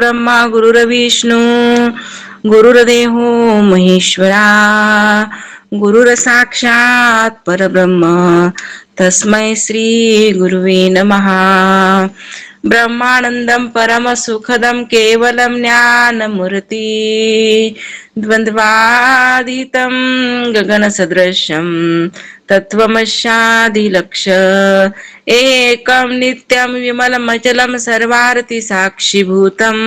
गुरुर्ब्रह्मा गुरुर्विष्णू गुरुर्देवो महेश्वरा गुरुर साक्षात परब्रह्म तस्मै श्री गुरुवे नमः. ब्रह्मानंदं परमसुखदं केवलं ज्ञानमूर्ती द्वन्द्वातीतं गगनसदृशं तत्त्वमस्यादिलक्ष्य एकं नित्यं विमलमचलं सर्वार्थी साक्षीभूतं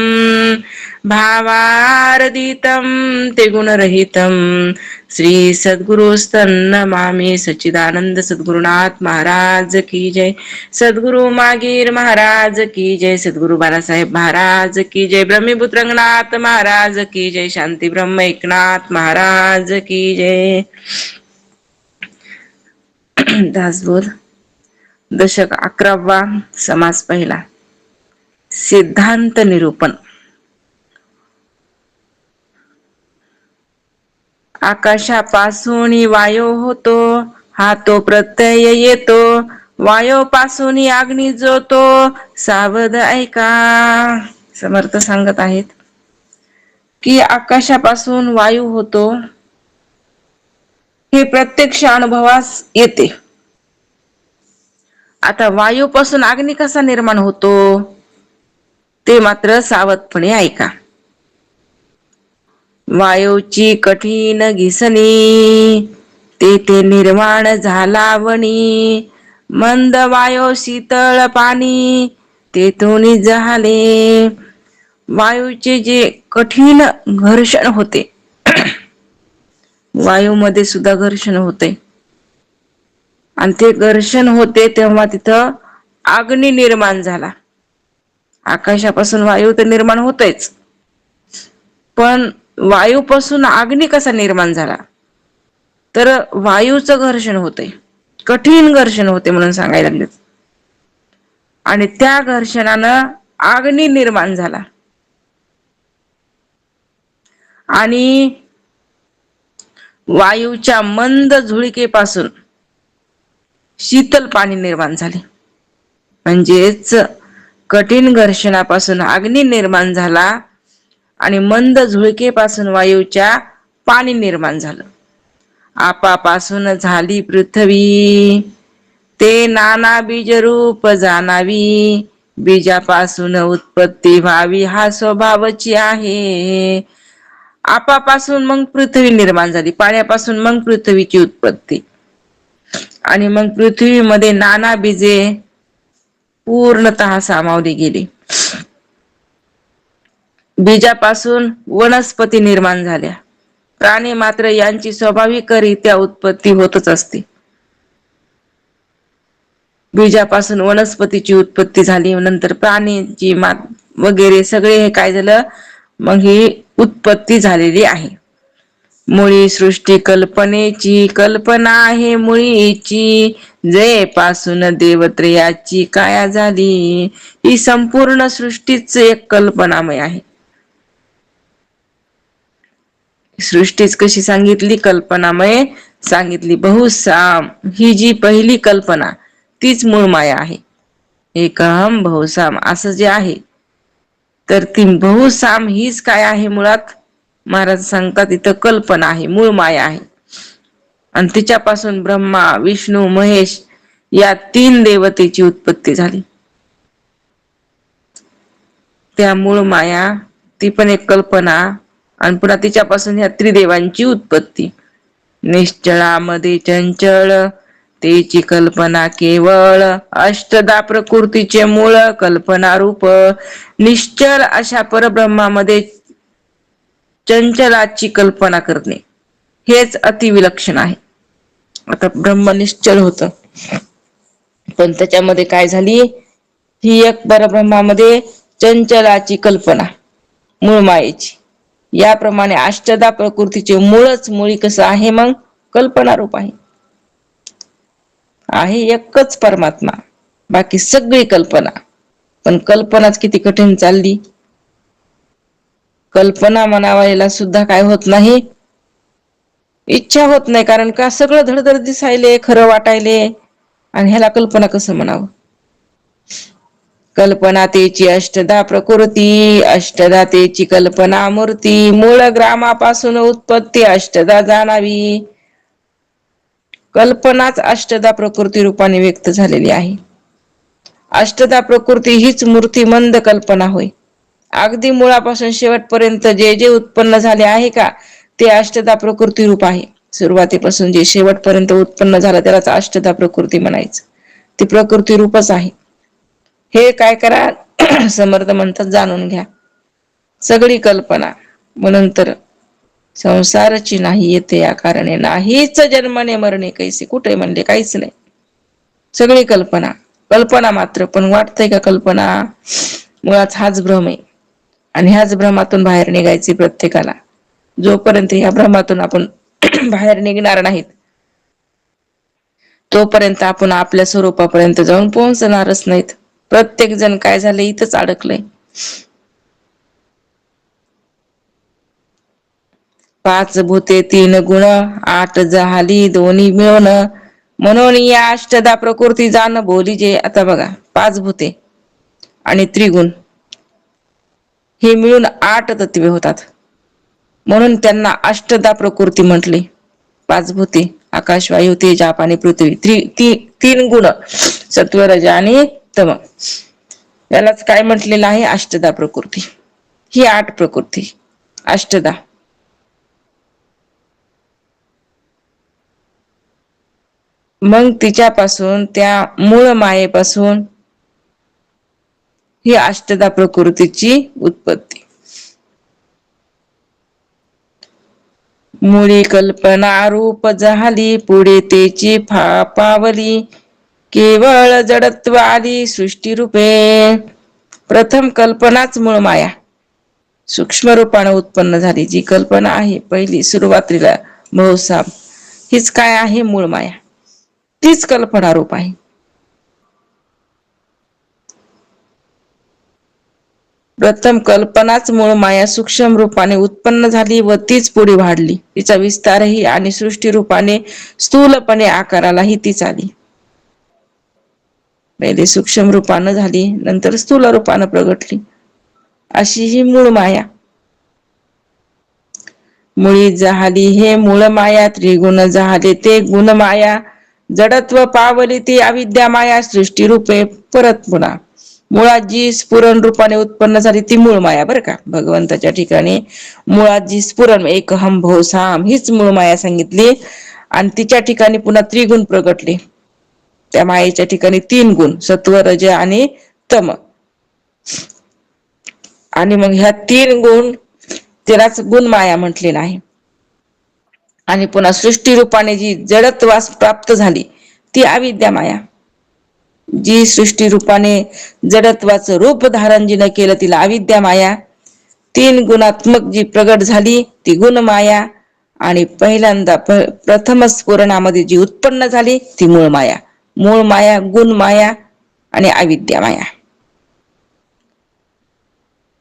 भावारदितं त्रिगुणरहितं श्री सद्गुरुस्तन्नमामि. सच्चिदानंद सद्गुरुनाथ महाराज की जय. सद्गुरु मागीर महाराज की जय. सद्गुरु बाळासाहेब महाराज की जय. ब्रह्मीपुत्र रंगनाथ महाराज की जय. शांती ब्रह्म एकनाथ महाराज की जय. दासबोध दशक 11वा. समास पहिला. सिद्धांत निरूपण. आकाशापासून वायू होतो, हा तो प्रत्यय येतो. वायूपासून अग्नी जोतो, सावध ऐका. समर्थ सांगत आहेत की आकाशापासून वायू होतो हे प्रत्यक्ष अनुभवास येते. आता वायूपासून अग्नी कसा निर्माण होतो ते मात्र सावधपणे ऐका. वायूची कठीण घिसणी तेथे निर्माण झाला वणी. मंद वायू शीतळ पाणी तेथून झाले. वायूचे जे कठीण घर्षण होते, वायूमध्ये सुद्धा घर्षण होते आणि ते घर्षण होते तेव्हा तिथं अग्नी निर्माण झाला. आकाशापासून वायू तर निर्माण होतेच, पण वायूपासून अग्नी कसा निर्माण झाला तर वायूचं घर्षण होते, कठीण घर्षण होते म्हणून सांगायला लागले. आणि त्या घर्षणानं अग्नी निर्माण झाला आणि वायूच्या मंद झुळकेपासून शीतल पाणी निर्माण झाले. म्हणजेच कठीण घर्षणापासून अग्नी निर्माण झाला आणि मंद झुळकेपासून वायूच्या पाणी निर्माण झालं. आपापासून झाली पृथ्वी ते नाना बीज रूप जाणावी. बीजापासून उत्पत्ती व्हावी हा स्वभावची आहे. आपापासून मग पृथ्वी निर्माण झाली, पाण्यापासून मग पृथ्वीची उत्पत्ती आणि मग पृथ्वीमध्ये नाना बीजे पूर्णतः सामावली गेली. बीजापासून वनस्पती निर्माण झाल्या. प्राणी मात्र यांची स्वाभाविकरित्या उत्पत्ती होतच असते. बीजापासून वनस्पतीची उत्पत्ती झाली, नंतर प्राणीची वगैरे सगळे हे काय झालं, मग ही उत्पत्ती झालेली आहे. मुळी सृष्टी कल्पनेची कल्पना आहे मुळीची. जे पासून देवत्रयाची काया झाली. ही संपूर्ण सृष्टीच एक कल्पनामय आहे. सृष्टीच कशी सांगितली, कल्पनामय सांगितली. बहुसाम ही जी पहिली कल्पना तीच मूळ माया आहे. एकम बहुसाम असं जे आहे तर ती बहुसाम हीच काय आहे मुळात. महाराज सांगतात इथं कल्पना आहे, मूळ माया आहे. आणि तिच्यापासून ब्रह्मा विष्णू महेश या 3 देवतेची उत्पत्ती झाली. त्या मूळ माया ती पण एक कल्पना आणि पुन्हा तिच्यापासून ह्या त्रिदेवांची उत्पत्ती. निश्चळामध्ये चंचळ तेची कल्पना केवळ. अष्टदा प्रकृतीचे मूळ कल्पना रूप. निश्चल अशा परब्रह्मामध्ये चंचलाची कल्पना करणे हेच अतिविलक्षण आहे. आता ब्रह्म निश्चल होत, पण त्याच्यामध्ये काय झाली, ही एक परब्रह्मामध्ये चंचलाची कल्पना मूळ मायेची. याप्रमाणे अष्टदा प्रकृतीचे मूळच मुळी कसं आहे, मग कल्पना रूप आहे. आहे एकच परमात्मा, बाकी सगळी कल्पना. पण कल्पनाच किती कठीण चालली. कल्पना म्हणावायला सुद्धा काय होत नाही, इच्छा होत नाही. कारण का सगळं धडधड दिसायले, खरं वाटायले, आणि ह्याला कल्पना कसं म्हणावं. कल्पनातेची अष्टधा प्रकृती, अष्टधातेची कल्पना मूर्ती, मूळ ग्रामापासून उत्पत्ती अष्टधा जाणावी. कल्पनाच अष्टधा प्रकृती रूपाने व्यक्त झालेली आहे. अष्टधा प्रकृती हीच मूर्तिमंद कल्पना होय. अगदी मुळापासून शेवटपर्यंत जे जे उत्पन्न झाले आहे का, ते अष्टधा प्रकृती रूप आहे. सुरुवातीपासून जे शेवटपर्यंत उत्पन्न झालं त्यालाच अष्टधा प्रकृती म्हणायचं. ती प्रकृती रूपच आहे. हे काय करा, समर्थ म्हणतात जाणून घ्या. सगळी कल्पना म्हणून तर संसारची नाही येते या कारणे, नाहीच जन्मने मरणे कैसे. कुठे म्हणले? काहीच नाही. सगळी कल्पना कल्पना मात्र. पण वाटतंय का कल्पना? मुळात हाच भ्रम आहे. आणि ह्याच भ्रमातून बाहेर निघायचे प्रत्येकाला. जोपर्यंत ह्या भ्रमातून आपण बाहेर निघणार नाहीत, तोपर्यंत आपण आपल्या स्वरूपापर्यंत जाऊन पोहोचणारच नाहीत. प्रत्येक जण काय झालं, इथंच अडकलंय. पाच भूते तीन गुण, आठ जहाली दोन्ही मिळून, म्हणून या अष्टधा प्रकृती जाण बोलीजे. आता बघा, पाच भूते आणि त्रिगुण हे मिळून 8 तत्वे होतात. म्हणून त्यांना अष्टधा प्रकृती म्हटली. पाच भूते आकाश वायू तेज आप आणि पृथ्वी, तीन गुण सत्व रज आणि तम, यालाच काय म्हटलेलं आहे? अष्टधा प्रकृती. ही 8 प्रकृती अष्टधा. मग तिच्यापासून, त्या मूळ मायेपासून ही अष्टधा प्रकृतीची उत्पत्ती. मुळी कल्पना रूप झाली, पुढे तेची पावली, केवळ जडत्व आली सृष्टी रूपे. प्रथम कल्पनाच मूळ माया सूक्ष्म रूपाने उत्पन्न झाली. जी कल्पना आहे पहिली सुरुवातीला बहुसाम, हीच काय आहे? मूळ माया. तीच कल्पना रूप आहे. प्रथम कल्पनाच मूळ माया सूक्ष्म रूपाने उत्पन्न झाली व तीच पुढे वाढली. तिचा विस्तारही आणि सृष्टी रूपाने स्थूलपणे आकारालाही तीच आली. पहिले सूक्ष्म रूपानं झाली, नंतर स्थूल रूपानं प्रगटली. अशी ही मूळ माया. मुळी जहाली हे मूळ माया, त्रिगुण जहाले ते गुण माया, जडत्व पावली ती अविद्या माया, सृष्टी रूपे परत पुन्हा. मुळात जी स्फुरण रूपाने उत्पन्न झाली ती मूळ माया. बरं का, भगवंताच्या ठिकाणी मुळात जी स्फुरण एकहम भोसाम हीच मूळ माया सांगितली. आणि तिच्या ठिकाणी पुन्हा त्रिगुण प्रगटले. त्या मायेच्या ठिकाणी 3 गुण सत्व रज आणि तम. आणि मग ह्या 3 गुण, त्यालाच गुण माया म्हटलेलं आहे. आणि पुन्हा सृष्टी रूपाने जी जडत्वास प्राप्त झाली ती अविद्या माया. जी सृष्टी रूपाने जडत्वाचं रूप धारण जिनं केलं तिला अविद्या माया. 3 गुणात्मक जी प्रगट झाली ती गुण माया. आणि पहिल्यांदा प्रथम स्फुरणामध्ये जी उत्पन्न झाली ती मूळ माया. मूळ माया, गुण माया आणि अविद्या माया.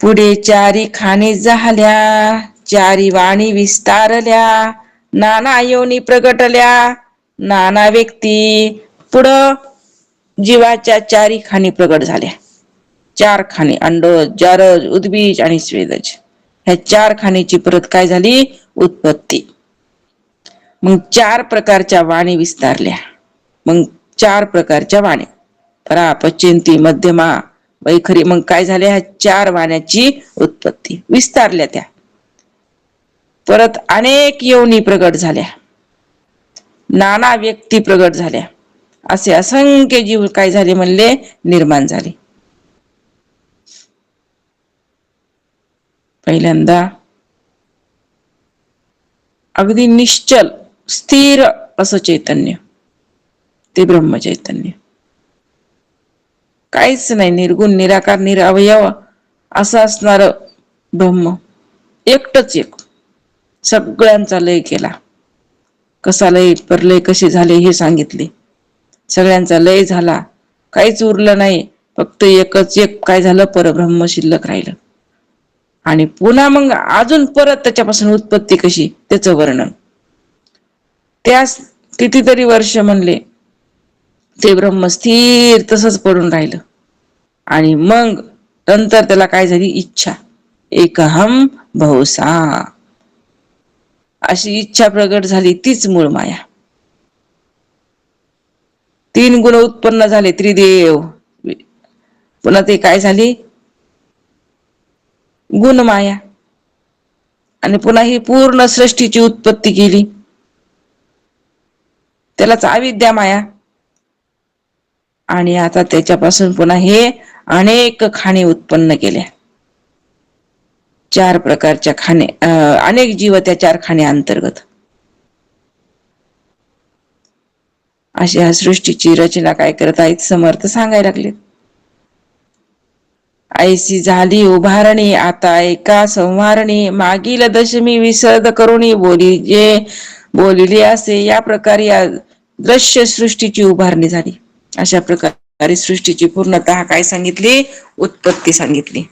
पुढे चारी खाणी झाल्या, चारी वाणी विस्तारल्या, नाना योनी प्रगटल्या, नाना व्यक्ती. पुढं जीवाच्या 4 खाणी प्रगट झाल्या. 4 खाणी, अंडज, जारज, उद्बीज आणि स्वेदज. ह्या 4 खाणीची परत काय झाली? उत्पत्ती. मग 4 प्रकारच्या वाणी विस्तारल्या. मग 4 प्रकारच्या वाणी, परा पचिंती मध्यमा वैखरी. मग काय झाल्या? ह्या 4 वाण्याची उत्पत्ती विस्तारल्या. त्या परत अनेक योनी प्रगट झाल्या, नाना व्यक्ती प्रगट झाल्या. असे असंख्य जीव काय झाले म्हणले? निर्माण झाले. पहिल्यांदा अगदी निश्चल स्थिर असं चैतन्य, ते ब्रह्मचैतन्य. काहीच नाही, निर्गुण निराकार निरवयव असं असणार ब्रह्म. एकटच एक, सगळ्यांचा लय केला. कसा लय, परलय कसे झाले हे सांगितले. सगळ्यांचा लय झाला, काहीच उरलं नाही. फक्त एकच एक काय झालं? परब्रह्म शिल्लक राहिलं. आणि पुन्हा मग अजून परत त्याच्यापासून उत्पत्ती कशी, त्याचं वर्णन. त्यास कितीतरी वर्ष म्हणले ते ब्रह्म स्थिर तसंच पडून राहिलं. आणि मग नंतर त्याला काय झाली, इच्छा. एकहम बहुसा अशी इच्छा प्रगट झाली, तीच मूळ माया. 3 गुण उत्पन्न झाले, त्रिदेव. पुन्हा ते काय झाली, गुणमाया. आणि पुन्हा ही पूर्ण सृष्टीची उत्पत्ती केली, त्यालाच अविद्या माया. आणि आता त्याच्यापासून पुन्हा हे अनेक खाणी उत्पन्न केल्या. 4 प्रकारच्या खाणे, अनेक जीव त्या 4 खाण्या अंतर्गत. अशी ह्या सृष्टीची रचना काय करत आहेत समर्थ सांगायला लागले. ऐसी झाली उभारणी आता एका संवारणी, मागील दशमी विसर्ग करुणी बोलिले असे. या प्रकारे या दृश्य सृष्टीची उभारणी झाली. अशा प्रकारे सृष्टीची पूर्णतः काय सांगितली, उत्पत्ती सांगितली.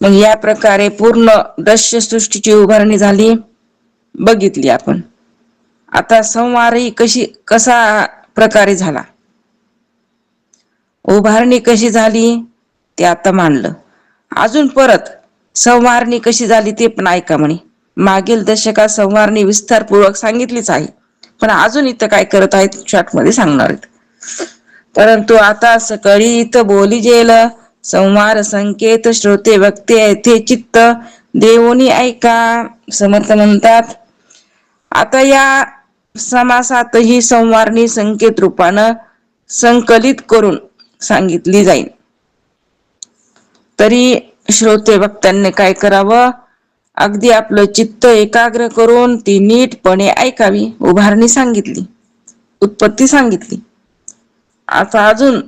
मग या प्रकारे पूर्ण दृश्य सृष्टीची उभारणी झाली, बघितली आपण. आता संवारही कसा प्रकारे झाला, उभारणी कशी झाली ते आता मांडलं. अजून परत संवारणी कशी झाली ते पण ऐका म्हणे. मागील दशकात संवारणी विस्तारपूर्वक सांगितलीच आहे, पण अजून इथं काय करत आहेत, शॉर्टमध्ये सांगणार आहेत. परंतु आता सकाळी इथं बोली जेल संवार संकेत श्रोते वक्ते येथे चित्त देवोनी ऐका. समर्थ म्हणतात, आता या समासातही संवारणी संकेत रूपानं संकलित करून सांगितली जाईल. तरी श्रोते वक्त्यांनी काय करावं, अगदी आपलं चित्त एकाग्र करून ती नीटपणे ऐकावी. उभारणी सांगितली, उत्पत्ती सांगितली. आता अजून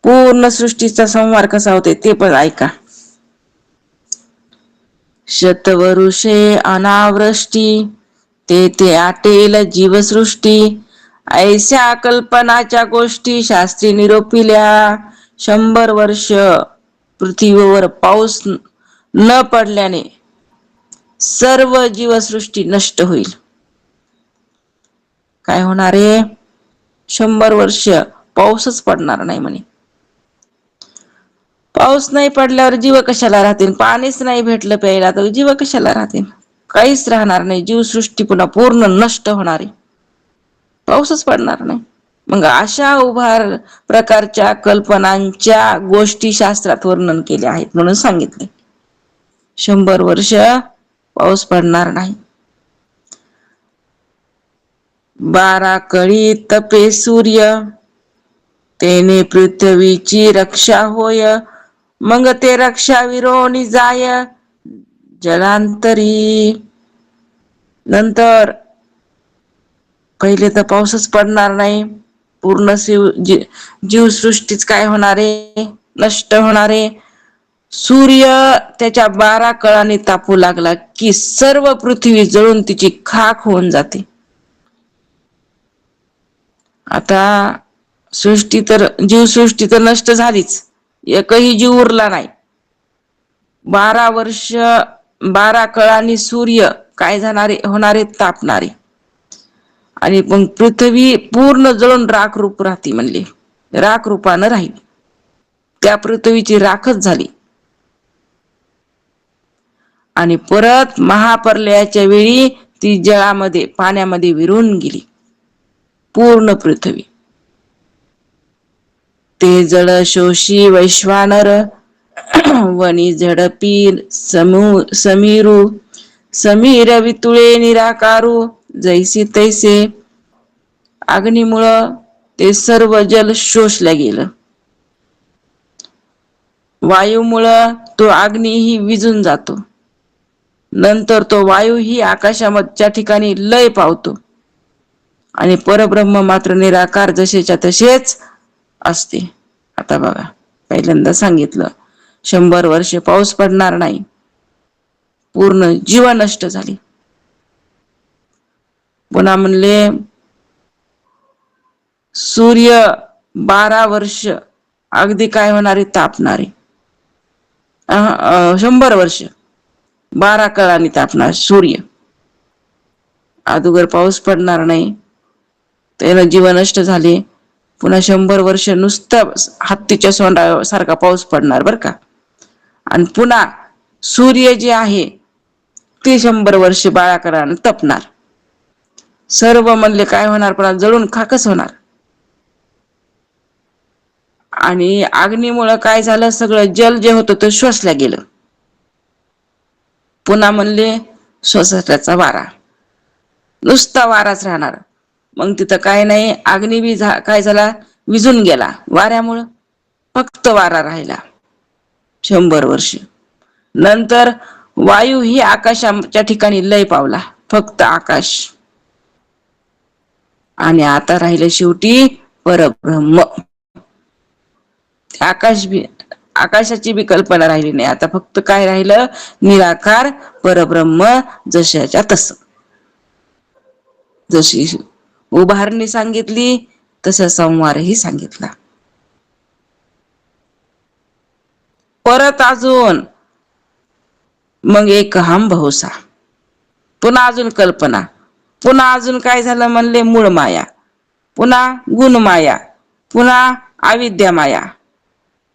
पूर्ण सृष्टीचा संवार कसा होते ते पण ऐका. शतवरुषे अनावृष्टी ते आटेल जीवसृष्टी, ऐशा कल्पनाच्या गोष्टी शास्त्री निरोपिल्या. 100 वर्ष पृथ्वीवर पाऊस न पडल्याने सर्व जीवसृष्टी नष्ट होईल. काय होणार आहे, 100 वर्ष पाऊसच पडणार नाही म्हणे. पाऊस नाही पडल्यावर जीव कशाला राहतील, पाणीच नाही भेटलं प्यायला तर जीव कशाला राहतील, काहीच राहणार नाही. जीवसृष्टी पुन्हा पूर्ण नष्ट होणार आहे, पाऊसच पडणार नाही. मग अशा प्रकारच्या कल्पनांच्या गोष्टी शास्त्रात वर्णन केल्या आहेत, म्हणून सांगितले 100 वर्ष पाऊस पडणार नाही. 12 कळी तपे सूर्य तेने पृथ्वीची रक्षा होय. मग ते रक्षा विरोणी जाय जलांतरी. नंतर पहिले तर पाऊसच पडणार नाही, पूर्ण जीवसृष्टीच काय होणारे, नष्ट होणारे. सूर्य त्याच्या 12 कळांनी तापू लागला की सर्व पृथ्वी जळून तिची खाक होऊन जाते. आता जीवसृष्टी तर नष्ट झालीच, एकही जीव उरला नाही. 12 वर्ष 12 कळांनी सूर्य काय होणारे, तापणारे. आणि मग पृथ्वी पूर्ण जळून राख रूप राहते म्हणले, राख रूपानं राहील. त्या पृथ्वीची राखच झाली. आणि परत महाप्रलयाच्या वेळी ती जळामध्ये पाण्यामध्ये विरून गेली पूर्ण पृथ्वी. ते जळ शोषी वैश्वानर वनी झडपी समीरू समीर वितुळे निराकारू जैसी तैसे. अग्नीमुळं ते सर्व जल शोषलं गेलं, वायूमुळं तो अग्नीही विजून जातो. नंतर तो वायूही आकाशाच्या ठिकाणी लय पावतो आणि परब्रह्म मात्र निराकार जसेच्या तसेच असते. आता बघा, पहिल्यांदा सांगितलं 100 वर्षे पाऊस पडणार नाही, पूर्ण जीव नष्ट झाली. पुन्हा म्हणले सूर्य 12 वर्ष अगदी काय होणारी तापणारी, 100 वर्ष 12 कळानी तापणार सूर्य. अगोदर पाऊस पडणार नाही, त्यानं जीव नष्ट झाले. पुन्हा 100 वर्ष नुसतं हत्तीच्या सोंडासारखा पाऊस पडणार बर का. आणि पुन्हा सूर्य जे आहे ते 100 वर्ष 12 कळाने तपणार. सर्व म्हणले काय होणार, पण जळून खाकच होणार. आणि अग्नीमुळं काय झालं, सगळं जल जे होतं ते श्वसल्या गेलं. पुन्हा म्हणले सोसाट्याचा वारा, नुसता वाराच राहणार. मग तिथं काय नाही, अग्नी बी काय झाला, विजून गेला वाऱ्यामुळं. फक्त वारा राहिला 100 वर्ष. नंतर वायू ही आकाशाच्या ठिकाणी लय पावला, फक्त आकाश. आणि आता राहिलं शेवटी परब्रह्म. आकाशाची बी कल्पना राहिली नाही. आता फक्त काय राहिलं, निराकार परब्रह्म, जशाच्या तस. जशी उभारणी सांगितली तसा संवारही सांगितला. परत अजून मग एक हम बहुसा, पुन्हा अजून कल्पना, पुन्हा अजून काय झालं म्हणले, मूळ माया, पुन्हा गुण माया, पुन्हा अविद्या माया,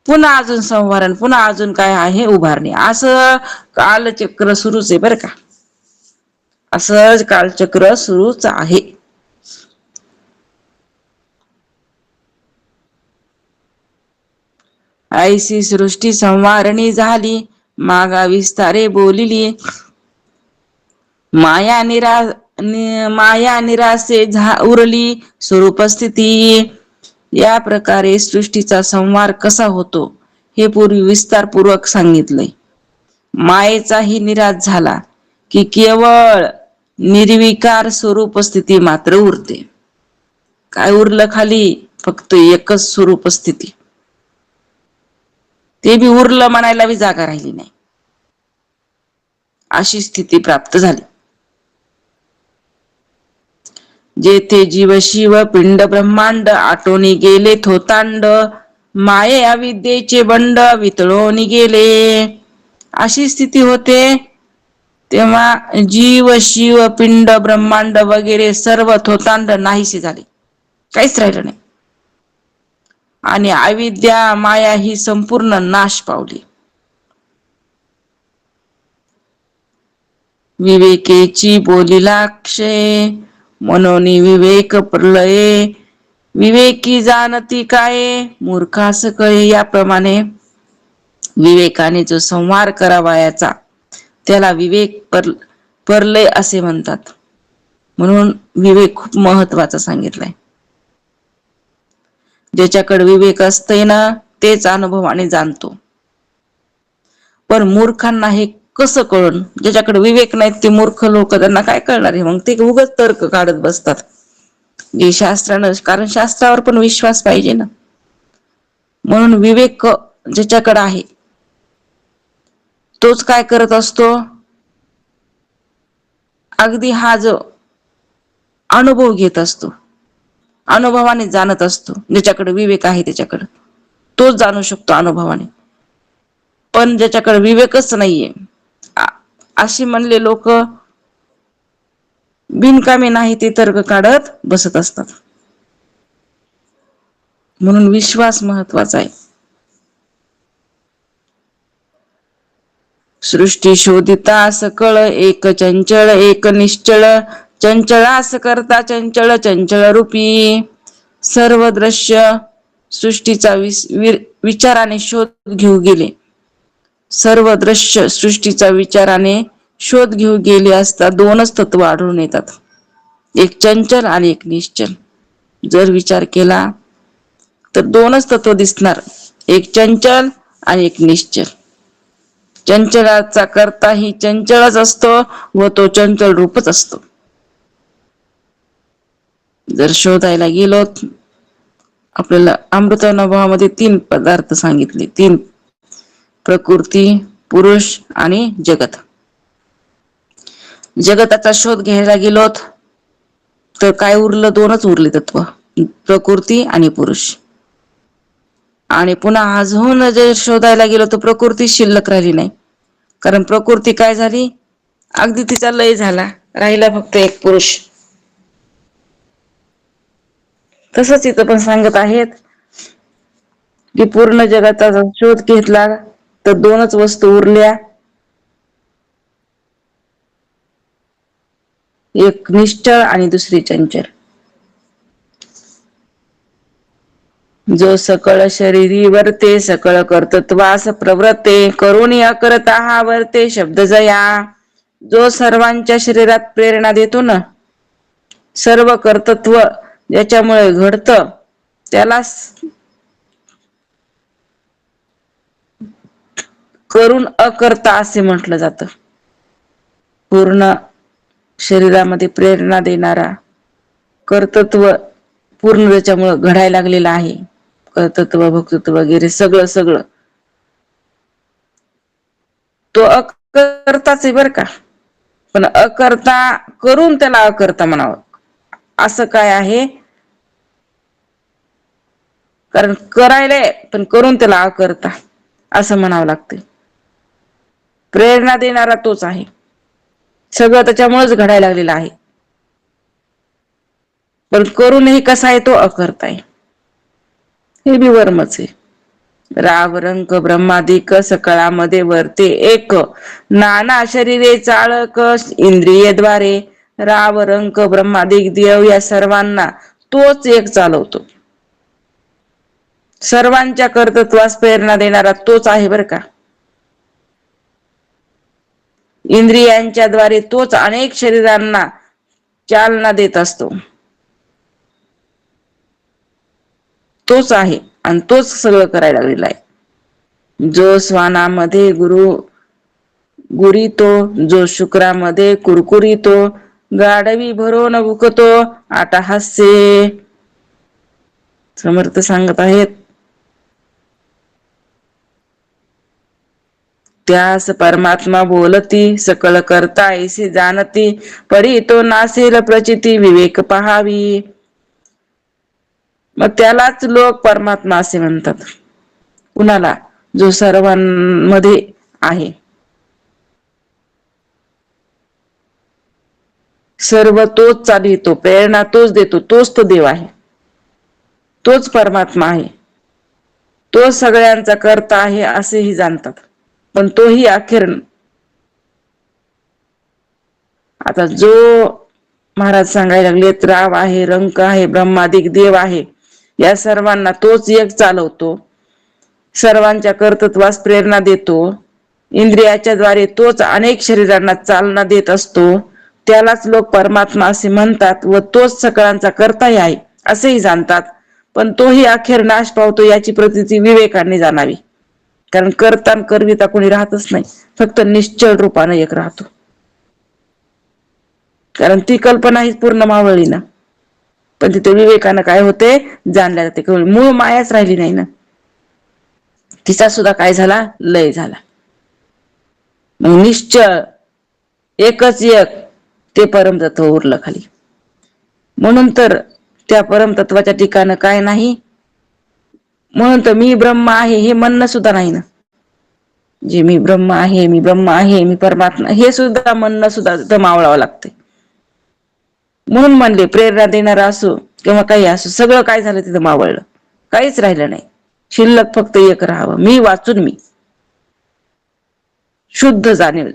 पुन्हा अजून संवारण, पुन्हा अजून काय आहे उभारणी. असं कालचक्र सुरूच आहे बर का. असंच कालचक्र सुरूच आहे. ऐसी सृष्टी संवारणी झाली, मागा विस्तारे बोलिली. माया निरासे उरली स्वरूप स्थिती. या प्रकारे सृष्टीचा संवार कसा होतो हे पूर्वी विस्तारपूर्वक सांगितलंय. मायेचाही निराश झाला की केवळ निर्विकार स्वरूप स्थिती मात्र उरते. काय उरलं खाली, फक्त एकच स्वरूप स्थिती. ते बी उरलं म्हणायला बी जागा राहिली नाही, अशी स्थिती प्राप्त झाली. जेथे जीव शिव पिंड ब्रह्मांड आटोनी गेले थोतांड, माये अविद्येचे बंड वितळून गेले. अशी स्थिती होते तेव्हा जीव शिव पिंड ब्रह्मांड वगैरे सर्व थोतांड नाहीसे झाले, काहीच राहिलं नाही. आणि अविद्या माया ही संपूर्ण नाश पावली. विवेकेची बोलिला क्षय, मनोनी विवेक प्रलये. विवेकी जाणती काय, मूर्खास कळे. याप्रमाणे विवेकाने जो संहार करावयाचा त्याला विवेक परलय असे म्हणतात. म्हणून विवेक खूप महत्वाचा सांगितलाय. ज्याच्याकडे विवेक असते ना तेच अनुभवाने जाणतो. पण मूर्खांना हे कसं कळण, ज्याच्याकडे विवेक नाहीत ते मूर्ख लोक, त्यांना काय कळणार आहे. मग ते उगाच तर्क काढत बसतात. जे शास्त्रानं, कारण शास्त्रावर पण विश्वास पाहिजे ना. म्हणून विवेक ज्याच्याकडे आहे तोच काय करत असतो, अगदी हा जो अनुभव घेत असतो, अनुभवाने जाणत असतो. ज्याच्याकडे विवेक आहे त्याच्याकडे तोच जाणू शकतो अनुभवाने. पण ज्याच्याकडे विवेकच नाहीये अशी म्हणले लोक बिनकामी नाही ते तर्क काढत बसत असतात. म्हणून विश्वास महत्वाचा आहे. सृष्टी शोधिता सकळ एक चंचळ एक निश्चळ, चंचळास करता चंचळ चंचळ रूपी. सर्व दृश्य सृष्टीचा विचाराने शोध घेऊ गेले. सर्व दृश्य सृष्टीचा विचाराने शोध घेऊ गेले असता दोनच तत्व आढळून येतात, एक चंचल आणि एक निश्चल. जर विचार केला तर दोनच तत्व दिसणार, एक चंचल आणि एक निश्चल. चंचलाचा करता ही चंचलच असतो व तो चंचल रूपच असतो. जर शोधायला गेलो, आपल्याला अमृतानुभवामध्ये 3 पदार्थ सांगितले, 3: प्रकृती, पुरुष आणि जगत. जगताचा शोध घ्यायला गेलोत तर काय उरलं, दोनच उरले तत्व, प्रकृती आणि पुरुष. आणि पुन्हा अजून जर शोधायला गेलो तर प्रकृती शिल्लक राहिली नाही. कारण प्रकृती काय झाली, अगदी तिचा लय झाला, राहिला फक्त एक पुरुष. तसच इथं पण सांगत आहेत की पूर्ण जगाचा शोध घेतला तर दोनच वस्तू उरल्या, एक निश्चळ आणि दुसरी चंचल. जो सकळ शरीरी वर्ते सकळ कर्तृत्वास प्रवृत्ते करुणी अकरता हा वर्ते शब्द जया. जो सर्वांच्या शरीरात प्रेरणा देतो ना, सर्व कर्तृत्व ज्याच्यामुळे घडतं त्यालाच करून अकर्ता असे म्हटलं जातं. पूर्ण शरीरामध्ये प्रेरणा देणारा कर्तृत्व पूर्ण त्याच्यामुळे घडायला लागलेलं आहे. कर्तृत्व भक्तृत्व वगैरे सगळं सगळं तो अकर्ताच आहे बरं का. पण अकर्ता करून त्याला अकर्ता म्हणावं असं काय आहे, कारण करायलाय पण करून त्याला अकर्ता असं म्हणावं लागतं. प्रेरणा देणारा तोच आहे, सगळं त्याच्यामुळेच घडायला लागलेलं आहे. पण करूनही कसा आहे तो अकर्ता आहे, हे बी वर्मच आहे. राव रंक ब्रह्मादिक सकळामध्ये वर्ते एक, नाना शरीरे चाळक इंद्रियद्वारे. राव रंक ब्रह्मादिक देव या सर्वांना तोच एक चालवतो. सर्वांच्या कर्तृत्वास प्रेरणा देणारा तोच आहे बरं का. इंद्रियांच्या द्वारे तोच अनेक शरीरांना चालना देत असतो. तोच आहे आणि तोच सगळं करायला लागलेला आहे. जो श्वानामध्ये गुरीतो, जो शुक्रामध्ये कुरकुरीतो, गाढवी भरून भुकतो अट्टहास्ये. समर्थ सांगत आहेत, त्यास परमात्मा बोलती सकळ करता ऐसे जाणती, परी तो नासेल प्रचिती विवेक पहावी. मग त्यालाच लोक परमात्मा असे म्हणतात. कुणाला? जो सर्वांमध्ये आहे. सर्व तोच चालवितो, प्रेरणा तोच देतो, तोच तो देव आहे, तोच परमात्मा आहे, तोच सगळ्यांचा कर्ता आहे असेही जाणतात. पण तोही अखेर, आता जो महाराज सांगायला लागले राव आहे, रंक आहे, ब्रह्मादिक देव आहे, या सर्वांना तोच एक चालवतो, सर्वांच्या कर्तृत्वास प्रेरणा देतो, इंद्रियाच्या द्वारे तोच अनेक शरीरांना चालना देत असतो, त्यालाच लोक परमात्मा असे म्हणतात व तोच सकळांचा कर्ताही आहे असेही जाणतात. पण तोही अखेर नाश पावतो याची प्रतीती विवेकाने जाणावी. कारण कर्ता आणि करविता कोणी राहतच नाही, फक्त निश्चळ रूपाने एक राहतो. कारण ती कल्पना ही पूर्ण मावळली ना, पण तिथे विवेकानं काय होते जाणल्या जाते, मूळ मायाच राहिली नाही ना, तिचा सुद्धा काय झाला, लय झाला. निश्चळ एकच एक ते परमतत्व उरलं खाली. म्हणून तर त्या परमतत्वाच्या ठिकाणी काय नाही, म्हणून तर मी ब्रह्म आहे हे म्हणणं सुद्धा नाही ना. जे मी ब्रह्म आहे, मी ब्रह्म आहे, मी परमात्मा, हे सुद्धा म्हणणं सुद्धा मावळावं लागते. म्हणून म्हणले प्रेरणा देणारा असो किंवा काही असो, सगळं काय झालं तिथं मावळलं, काहीच राहिलं नाही. शिल्लक फक्त एक राहावं, मी वाचून मी शुद्ध जाणीव.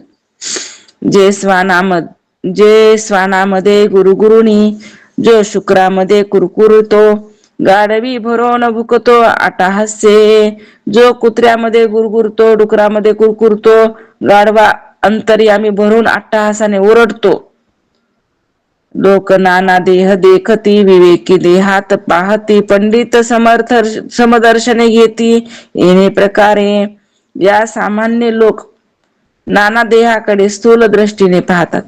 जे श्वानामध्ये गुरुगुरुनी, जो शुक्रामध्ये कुरकुरतो, गाढवी भरून भुकतो अट्टहास्ये. जो कुत्र्यामध्ये गुरगुरतो, डुकरामध्ये कुरकुरतो, गाढवा अंतर्यामी भरून अट्टहासाने ओरडतो. लोक नाना देह देखती, विवेकी देहात पाहती, पंडित समदर्शने घेती. येणे प्रकारे या सामान्य लोक नाना देहाकडे स्थूल दृष्टीने पाहतात.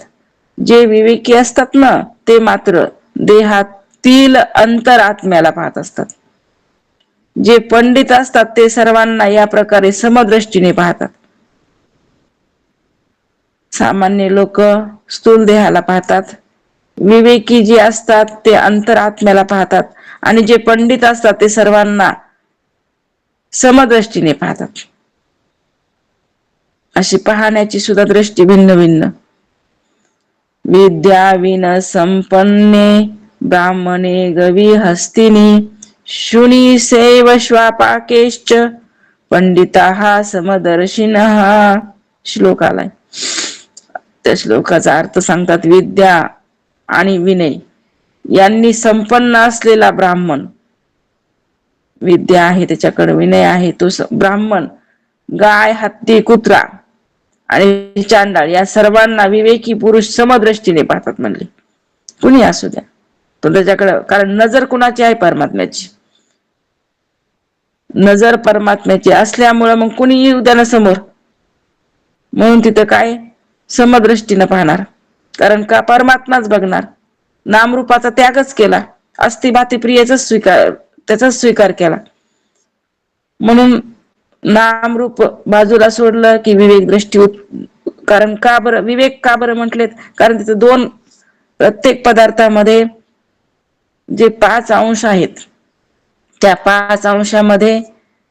जे विवेकी असतात ना, ते मात्र देहातील अंतरात्म्याला पाहत असतात. जे पंडित असतात ते सर्वांना या प्रकारे समदृष्टीने पाहतात. सामान्य लोक स्थूल देहाला पाहतात, विवेकी जे असतात ते अंतरात्म्याला पाहतात, आणि जे पंडित असतात ते सर्वांना समदृष्टीने पाहतात. अशी पाहण्याची सुद्धा दृष्टी भिन्न भिन्न. विद्या विन संपन्ने ब्राह्मणे गवी हस्तिनी शुनी सेव श्वापाकेश्च पंडिताः समदर्शिनः. श्लोक आलाय. त्या श्लोकाचा अर्थ सांगतात, विद्या आणि विनय यांनी संपन्न असलेला ब्राह्मण, विद्या आहे त्याच्याकडे, विनय आहे, तो ब्राह्मण गाय, हत्ती, कुत्रा आणि चांडाळ या सर्वांना विवेकी पुरुष समदृष्टीने पाहतात म्हणले. कुणी असू द्या तो त्याच्याकडे, कारण नजर कुणाची आहे? परमात्म्याची. नजर परमात्म्याची असल्यामुळं मग कुणी येऊ द्या ना समोर, म्हणून तिथं काय समदृष्टीनं पाहणार. कारण का? परमात्माच बघणार. नामरूपाचा त्यागच केला, अस्थिभाती प्रियेचाच स्वीकार, त्याचाच स्वीकार केला. म्हणून नामरूप बाजूला सोडलं की विवेक दृष्टी. कारण का बरं विवेक का बरं म्हटलेत? कारण तिथे दोन, प्रत्येक पदार्थामध्ये जे 5 अंश आहेत त्या 5 अंशामध्ये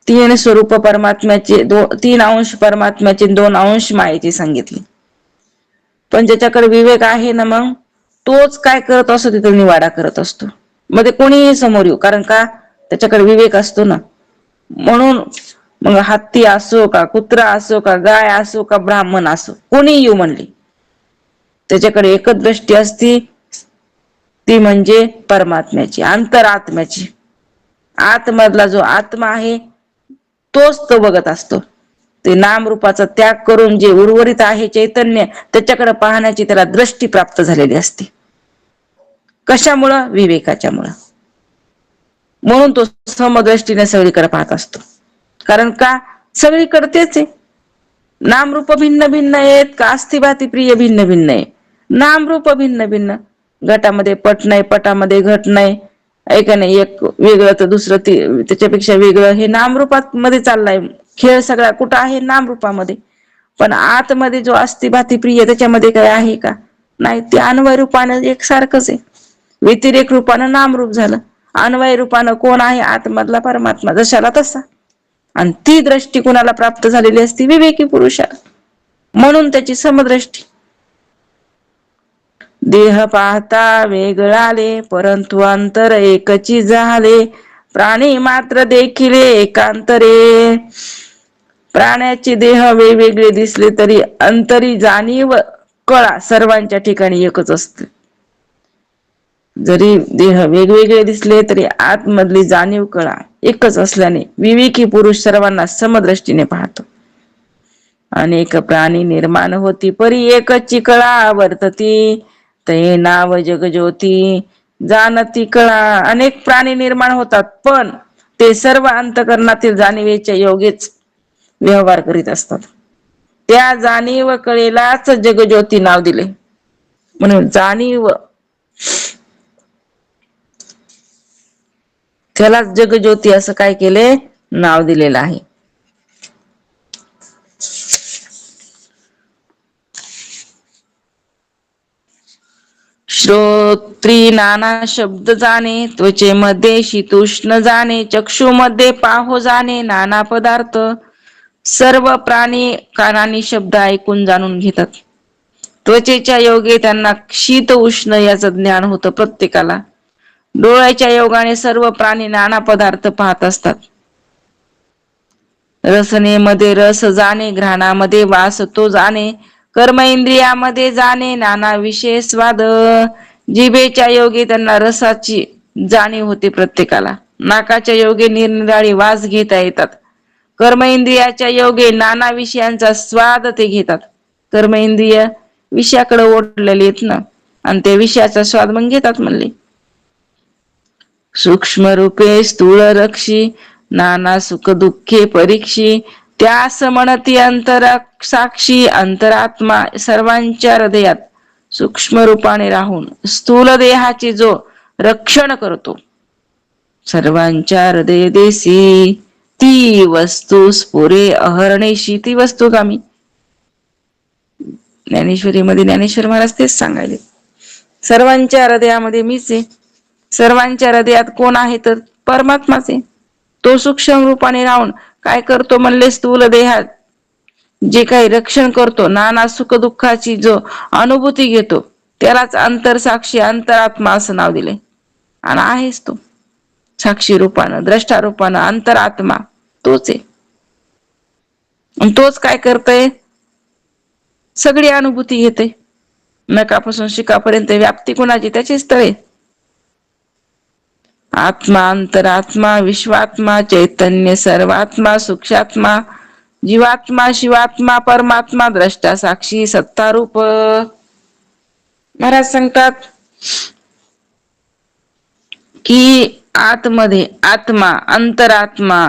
3 स्वरूप परमात्म्याचे, 3 अंश परमात्म्याचे, 2 अंश मायेचे सांगितले. पण ज्याच्याकडे विवेक आहे ना, मग तोच काय करत असतो? तिथे निवाडा करत असतो. मध्ये कोणीही समोर येऊ, कारण का? त्याच्याकडे विवेक असतो ना. म्हणून मग हत्ती असो का, कुत्रा असो का, गाय असो का, ब्राह्मण असो, कोणी येऊ म्हणले, त्याच्याकडे एकच दृष्टी असती, ती म्हणजे परमात्म्याची, अंतरात्म्याची. आतमधला जो आत्मा आहे तोच तो बघत असतो. ते नामरूपाचा त्याग करून जे उर्वरित आहे चैतन्य, त्याच्याकडे पाहण्याची त्याला दृष्टी प्राप्त झालेली असते. कशामुळं? विवेकाच्या मुळे. म्हणून तो समदृष्टीने सगळीकडे पाहत असतो. कारण का? सगळीकडे तेच आहे. नामरूप भिन्न भिन्न आहेत का अस्थिभाती प्रिय भिन्न भिन्न आहे? नामरूप भिन्न भिन्न. घटामध्ये पट नाही, पटामध्ये घट नाही, ऐका नाही, एक वेगळं तर दुसरं त्याच्यापेक्षा वेगळं, हे नामरूपात मध्ये चाललाय खेळ सगळा. कुठं आहे? नामरूपामध्ये. पण आतमध्ये जो अस्थिभाती प्रिय, त्याच्यामध्ये काय आहे का? नाही. ते अन्वय रूपानं एकसारखंच आहे. व्यतिरेक रूपानं नामरूप झालं, अन्वय रूपानं कोण आहे? आतमधला परमात्मा, जशाला तसा. आणि ती दृष्टी कुणाला प्राप्त झालेली असती? विवेकी पुरुषाला. म्हणून त्याची समदृष्टी. देह पाहता वेगळाले परंतु अंतर एकची झाले, प्राणी मात्र देखिले एकांतरे. प्राण्याचे देह वेगवेगळे दिसले तरी अंतरी जाणीव कळा सर्वांच्या ठिकाणी एकच असते. जरी देह वेगवेगळे दिसले तरी आतमधली जाणीव कळा एकच असल्याने विवेकी पुरुष सर्वांना समदृष्टीने पाहतो. अनेक प्राणी निर्माण होती परी एकची कळा वर्तती, ते नाव जगज्योती जाणती कळा. अनेक प्राणी निर्माण होतात, पण ते सर्व अंतकरणातील जाणीवेच्या योगेच व्यवहार करीत असतात. त्या जाणीव कळेलाच जगज्योती नाव दिले. म्हणून जाणीव, त्याला जगज्योती असं काय केले? नाव दिलेलं आहे. श्रोत्री नाना शब्द जाणे, त्वचेमध्ये शीतुष्ण जाणे, चक्षुमध्ये पाहो जाणे नाना पदार्थ. सर्व प्राणी कानाने शब्द ऐकून जाणून घेतात. त्वचेच्या योगे त्यांना शीत उष्ण याचं ज्ञान होतं प्रत्येकाला. डोळ्याच्या योगाने सर्व प्राणी नाना पदार्थ पाहत असतात. रसनेमध्ये रस जाणे, घ्राणामध्ये वास तो जाणे, कर्म इंद्रियामध्ये जाणे नाना विषय स्वाद. जिभेच्या योगे त्यांना रसाची जाणीव होते प्रत्येकाला. नाकाच्या योगे निरनिराळी वास घेता येतात. कर्म इंद्रियाच्या योगे नाना विषयांचा स्वाद ते घेतात. कर्म इंद्रिय विषयाकडे ओढलेले आहेत ना, आणि त्या विषयाचा स्वाद मग घेतात म्हणले. सूक्ष्म रूपे स्थूळ रक्षी, नाना सुख दुःखे परीक्षी, त्यास म्हणती अंतर साक्षी. अंतरात्मा सर्वांच्या हृदयात सूक्ष्म रूपाने राहून स्थूल देहाचे जो रक्षण करतो, सर्वांच्या हृदय देसी ती वस्तू स्फुरे अहर्णेशी. ती वस्तू कामी. ज्ञानेश्वरीमध्ये ज्ञानेश्वर महाराज तेच सांगायले, सर्वांच्या हृदयामध्ये मीच आहे. सर्वांच्या हृदयात कोण आहे? तर परमात्माच आहे. तो सूक्ष्म रूपाने राहून काय करतो म्हणले स्थूल देहात जे काही रक्षण करतो, नाना सुख दुःखाची जो अनुभूती घेतो, त्यालाच अंतरसाक्षी अंतरात्मा असं नाव दिले. आणि आहेच तो साक्षी रूपानं, द्रष्टारूपानं अंतरात्मा तोच आहे. आणि तोच काय करतय, सगळी अनुभूती घेते. नकापासून शिकापर्यंत व्याप्ती कुणाची, त्याचीच तळे. आत्मा, अंतरात्मा, विश्वात्मा, चैतन्य सर्वात्मा, सूक्ष्मात्मा, जीवात्मा, शिवात्मा, परमात्मा, द्रष्टा साक्षी सत्तारूप. महाराज सांगतात कि आतमध्ये आत्मा, अंतरात्मा,